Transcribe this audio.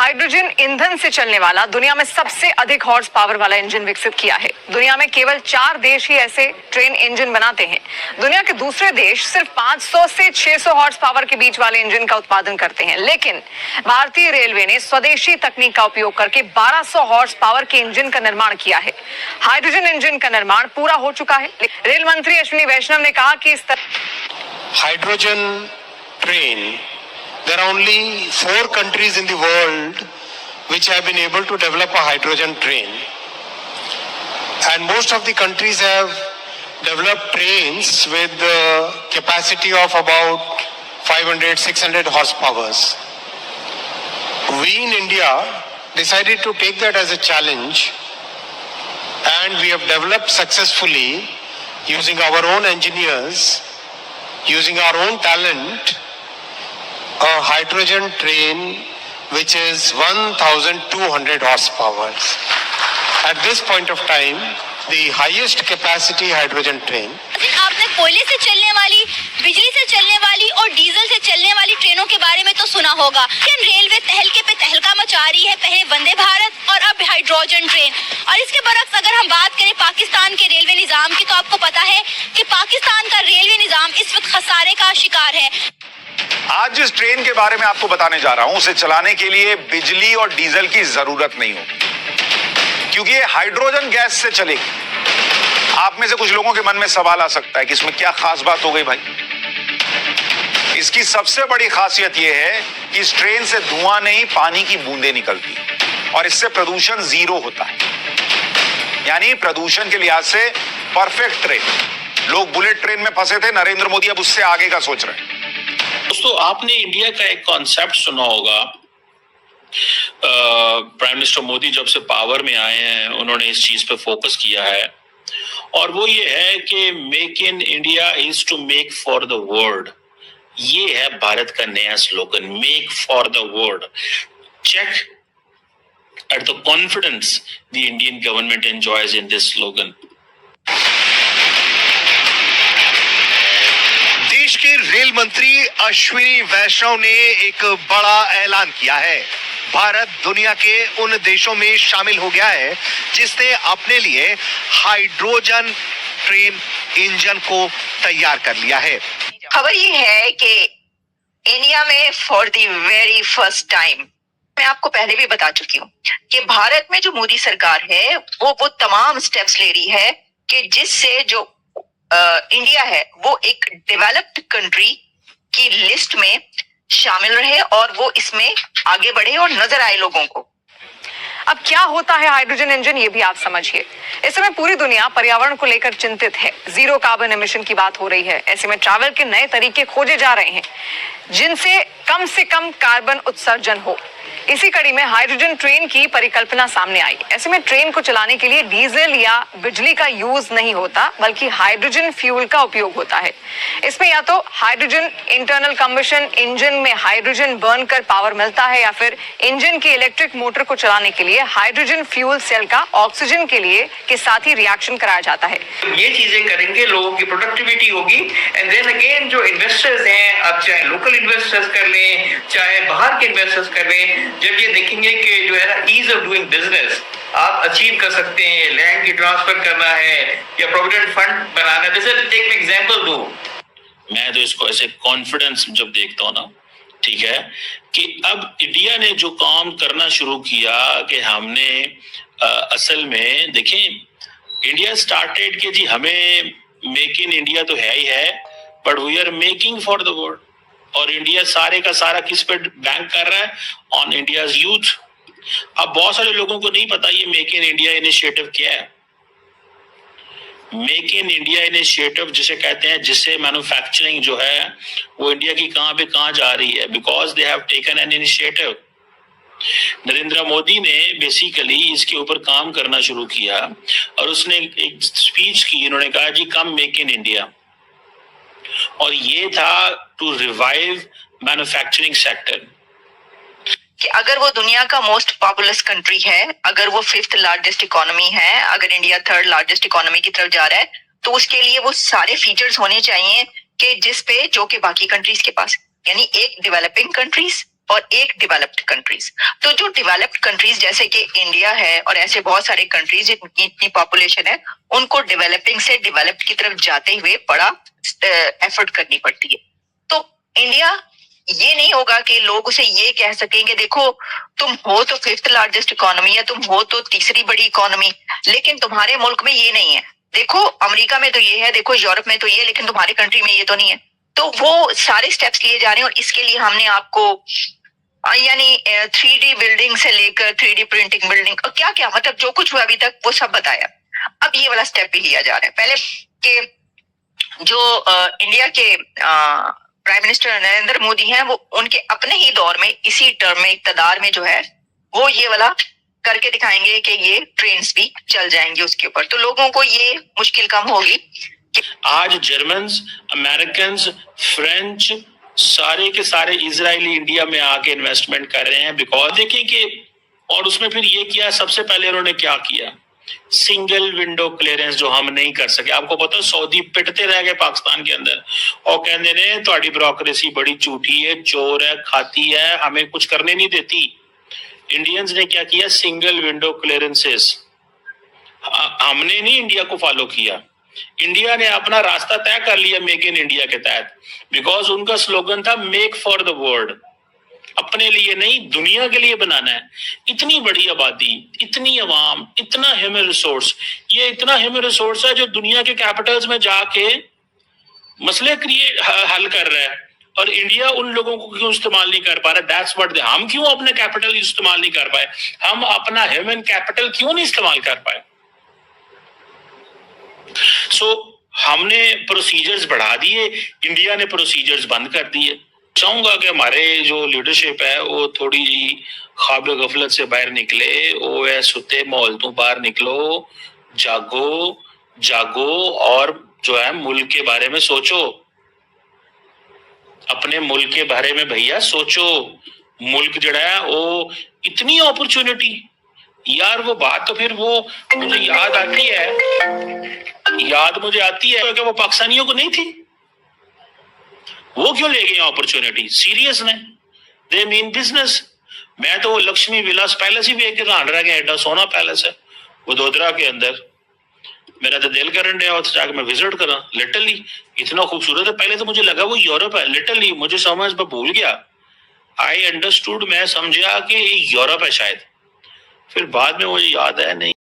Hydrogen ईंधन से चलने वाला दुनिया में सबसे अधिक हॉर्स पावर वाला इंजन विकसित किया है। दुनिया में केवल 4 देश ही ऐसे ट्रेन इंजन बनाते हैं। दुनिया के दूसरे देश सिर्फ 500 से 600 हॉर्स पावर के बीच वाले इंजन का उत्पादन करते हैं, लेकिन भारतीय रेलवे ने स्वदेशी तकनीक का उपयोग करके 1200 हॉर्स पावर के इंजन का निर्माण किया है। हाइड्रोजन इंजन का निर्माण पूरा हो चुका है। रेल मंत्री अश्विनी वैष्णव ने कहा कि इस तरह hydrogen train, there are only 4 countries in the world which have been able to develop a hydrogen train, and most of the countries have developed trains with the capacity of about 500-600 horsepowers. We in India decided to take that as a challenge, and we have developed successfully using our own engineers, using our own talent, a hydrogen train which is 1200 horsepower. At this point of time, the highest capacity hydrogen train. आपने कोयले से चलने वाली, बिजली से चलने वाली और डीजल से चलने वाली ट्रेनों के बारे में तो सुना होगा, लेकिन रेलवे तहलके पे तहलका मचा रही है। पहले वंदे भारत और अब हाइड्रोजन ट्रेन। और इसके बरक्स अगर हम बात करें पाकिस्तान के रेलवे निजाम की, तो आपको पता है कि पाकिस्तान का रेलवे निजाम इस वक्त खसारे का शिकार है। आज जिस ट्रेन के बारे में आपको बताने जा रहा हूं, उसे चलाने के लिए बिजली और डीजल की जरूरत नहीं होगी, क्योंकि ये हाइड्रोजन गैस से चलेगी। आप में से कुछ लोगों के मन में सवाल आ सकता है कि इसमें क्या खास बात हो गई भाई। इसकी सबसे बड़ी खासियत यह है कि इस ट्रेन से धुआं नहीं, पानी की बूंदें निकलती और इससे प्रदूषण 0 होता है। यानी प्रदूषण के लिहाज से परफेक्ट ट्रेन। लोग बुलेट ट्रेन में फंसे थे, नरेंद्र मोदी अब उससे आगे का सोच रहे हैं। दोस्तों, आपने इंडिया का एक कॉन्सेप्ट सुना होगा। प्राइम मिनिस्टर मोदी जब से पावर में आए हैं, उन्होंने इस चीज पे फोकस किया है, और वो ये है कि make in India is to make for the world. ये है भारत का नया slogan, make for the world. Check at the confidence the Indian government enjoys in this slogan. देश के रेल मंत्री अश्विनी वैष्णव ने एक बड़ा ऐलान किया है। भारत दुनिया के उन देशों में शामिल हो गया है जिसने अपने लिए हाइड्रोजन ट्रेन इंजन को तैयार कर लिया है। खबर ये है कि इंडिया में for the very first time, मैं आपको पहले भी बता चुकी हूँ कि भारत में जो मोदी सरकार है वो तमाम स्टेप्स ले रही है कि जिससे जो इंडिया है वो एक डेवलप्ड कंट्री की लिस्ट में शामिल रहे और वो इसमें आगे बढ़े और नजर आए लोगों को। अब क्या होता है हाइड्रोजन इंजन, ये भी आप समझिए। इस समय पूरी दुनिया पर्यावरण को लेकर चिंतित है। 0 कार्बन एमिशन की बात हो रही है। ऐसे में ट्रैवल के नए तरीके खोजे जा रहे हैं जिनसे से कम कार्बन उत्सर्जन हो। इसी कड़ी में हाइड्रोजन ट्रेन की परिकल्पना सामने आई। ऐसे में ट्रेन को चलाने के लिए डीजल या बिजली का यूज नहीं होता, बल्कि हाइड्रोजन फ्यूल का उपयोग होता है। इसमें या तो हाइड्रोजन इंटरनल कंबशन इंजन में हाइड्रोजन बर्न कर पावर मिलता है, या फिर इंजन की इलेक्ट्रिक मोटर को चलाने के लिए हाइड्रोजन फ्यूल सेल का ऑक्सीजन के लिए के साथ ही रिएक्शन कराया जाता है। ये चीजें करेंगे, लोगों की प्रोडक्टिविटी होगी, एंड देन अगेन जो इन्वेस्टर्स हैं, अब चाहे लोकल इन्वेस्टर्स कर लें चाहे बाहर के इन्वेस्टर्स कर लें, जब ये देखेंगे कि जो है ना ईज ऑफ डूइंग बिजनेस आप अचीव कर सकते हैं, लैंड की ट्रांसफर करना है या प्रोविडेंट फंड बनाना है। जैसे एक एग्जांपल दूं, मैं तो इसको ऐसे कॉन्फिडेंस जब देखता हूँ ना, ठीक है, कि अब इंडिया ने जो काम करना शुरू किया कि हमने असल में देखें, इंडिया स्टार्टेड कि जी हमें मेक इन इंडिया तो है ही है, but we are making for the world. और इंडिया सारे का सारा किस पे बैंक कर रहा है? On India's youth. अब बहुत सारे लोगों को नहीं पता ये मेक इन इंडिया इनिशिएटिव क्या है। मेक इन इंडिया इनिशिएटिव जिसे कहते हैं, जिससे मैन्युफैक्चरिंग जो है वो इंडिया की कहां पे कहां जा रही है, because they have taken an initiative. Narendra Modi ने बेसिकली इसके ऊपर काम करना शुरू किया और उसने एक स्पीच की, उन्होंने कहा जी कम मेक इन इंडिया, और ये था टू रिवाइव मैन्युफैक्चरिंग सेक्टर। कि अगर वो दुनिया का मोस्ट पॉपुलस कंट्री है, अगर वो 5th लार्जेस्ट इकोनॉमी है, अगर इंडिया 3rd लार्जेस्ट इकोनॉमी की तरफ जा रहा है, तो उसके लिए वो सारे फीचर्स होने चाहिए कि जिस पे जो कि बाकी कंट्रीज के पास, यानी एक डेवलपिंग कंट्रीज और एक डेवलप्ड कंट्रीज। तो जो डेवलप्ड कंट्रीज जैसे कि इंडिया है और ऐसे बहुत सारे कंट्रीज जिनकी इतनी पॉपुलेशन है, उनको डेवलपिंग से डेवलप्ड की तरफ जाते हुए बड़ा एफर्ट करनी पड़ती है। तो इंडिया ये नहीं होगा कि लोग उसे ये कह सकेंगे देखो तुम हो तो 5th लार्जेस्ट इकोनॉमी या तुम हो तो तीसरी बड़ी इकोनॉमी, लेकिन तुम्हारे मुल्क में ये नहीं है। देखो अमेरिका में तो ये है, देखो यूरोप में तो ये, लेकिन तुम्हारी कंट्री में ये तो नहीं है। तो वो सारे स्टेप्स लिए जा रहे हैं और इसके लिए हमने आपको यानी 3D बिल्डिंग से लेकर 3D प्रिंटिंग बिल्डिंग और क्या क्या मतलब जो कुछ हुआ अभी तक वो सब बताया। अब ये वाला स्टेप भी लिया जा रहा है। पहले के जो इंडिया के प्राइम मिनिस्टर नरेंद्र मोदी हैं, वो उनके अपने ही दौर में इसी टर्म में इक्तदार में जो है वो ये वाला करके दिखाएंगे कि ये ट्रेन्स भी चल जाएंगे उसके ऊपर, तो लोगों को ये मुश्किल कम होगी। आज जर्मन्स, अमेरिकन, फ्रेंच सारे के सारे इजरायली इंडिया में आके इन्वेस्टमेंट कर रहे हैं बिकॉज देखें कि और उसमें फिर ये किया, सबसे पहले उन्होंने क्या किया, सिंगल विंडो क्लियरेंस जो हम नहीं कर सके। आपको पता है सऊदी पिटते रह गए पाकिस्तान के अंदर और कहते ने तुम्हारी ब्यूरोक्रेसी बड़ी झूठी है, चोर है, खाती है, हमें कुछ करने नहीं देती। इंडियंस ने क्या किया, सिंगल विंडो क्लियरेंसेस। हमने नहीं इंडिया को फॉलो किया, इंडिया ने अपना रास्ता तय कर लिया मेक इन इंडिया के तहत, बिकॉज उनका स्लोगन था मेक फॉर द वर्ल्ड, अपने लिए नहीं दुनिया के लिए बनाना है। इतनी बड़ी आबादी, इतनी अवाम, इतना ह्यूमन रिसोर्स, ये इतना ह्यूमन रिसोर्स है जो दुनिया के कैपिटल्स में जाके मसले हल कर रहा है और इंडिया उन लोगों को क्यों इस्तेमाल नहीं कर पा रहा। दैट्स व्हाट हम क्यों अपने कैपिटल इस्तेमाल नहीं कर पाए, हम अपना ह्यूमन कैपिटल क्यों नहीं इस्तेमाल कर पाए। हमने प्रोसीजर्स बढ़ा दिए, इंडिया ने प्रोसीजर्स बंद कर दिए। चाहूंगा कि हमारे जो लीडरशिप है वो थोड़ी ख्वाब गफलत से बाहर निकले, वो है सुते माहौल तो बाहर निकलो, जागो जागो और जो है मुल्क के बारे में सोचो, अपने मुल्क के बारे में भैया सोचो। मुल्क जड़ा है वो इतनी अपॉर्चुनिटी यार, वो बात तो फिर वो मुझे याद आती है कि वो पाकिस्तानियों को नहीं थी, वो क्यों ले गए अपॉर्चुनिटी सीरियस ने, दे मीन बिजनेस। मैं तो लक्ष्मी विलास पैलेस ही देख के हैरान रह गया, एडा सोना पैलेस है वडोदरा के अंदर। मेरा तो दिल करन डया जाके मैं विजिट करा, लिटरली इतना खूबसूरत है। पहले तो मुझे लगा वो यूरोप है, लिटरली मुझे समझ में भूल गया, आई अंडरस्टूड, मैं समझा कि यूरोप है शायद, फिर बाद में मुझे याद आया नहीं।